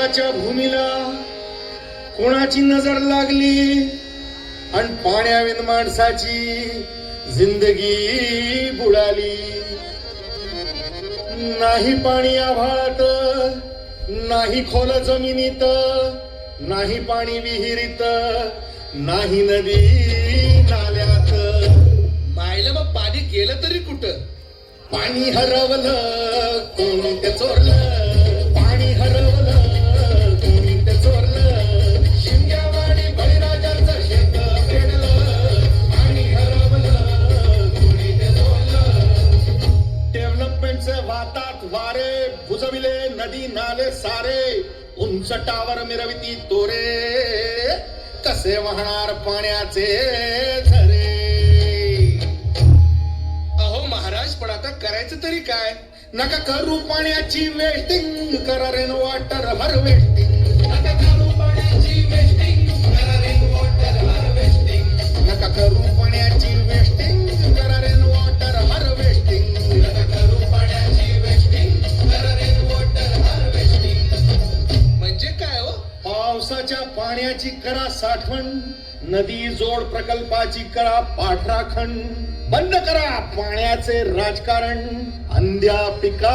पावसाच्या भूमीला कोणाची नजर लागली आणि पाण्याविन माणसाची जिंदगी बुडाली. नाही पाणी आभाळात, नाही खोल जमिनीत, नाही पाणी विहिरीत, नाही नदी नाल्यात. मायला मग पाणी गेलं तरी कुठं? पाणी हरवलं कोणी ते चोरलं, पाणी हरवलं कोणी ते चोरलं. शिंग्यावाडी बळीराजाचं शेत पेरलं, पाणी हरवलं कोणी ते चोरलं. डेव्हलपमेंटचे वातात वारे बुजविले नदी नाले सारे, उंच टावर मिरविती तोरे, कसे वाहणार पाण्याचे झरे. महाराज पण आता करायचं तरी काय? नका करू पाण्याची वेस्टिंग, करा रेन वॉटर हार्वेस्टिंग. नका करू पाण्याची वेस्टिंग, करा रेन वॉटर हार्वेस्टिंग. नका करू पाण्याची वेस्टिंग, करा रेन वॉटर हार्वेस्टिंग. नका करू पाण्याची वेस्टिंग, करा रेन वॉटर हार्वेस्टिंग. म्हणजे काय हो? पावसाच्या पाण्याची करा साठवण, नदी जोड प्रकल्पाची करा पाठराखण. बंद करा पाण्याचे राजकारण, अंध्या पिका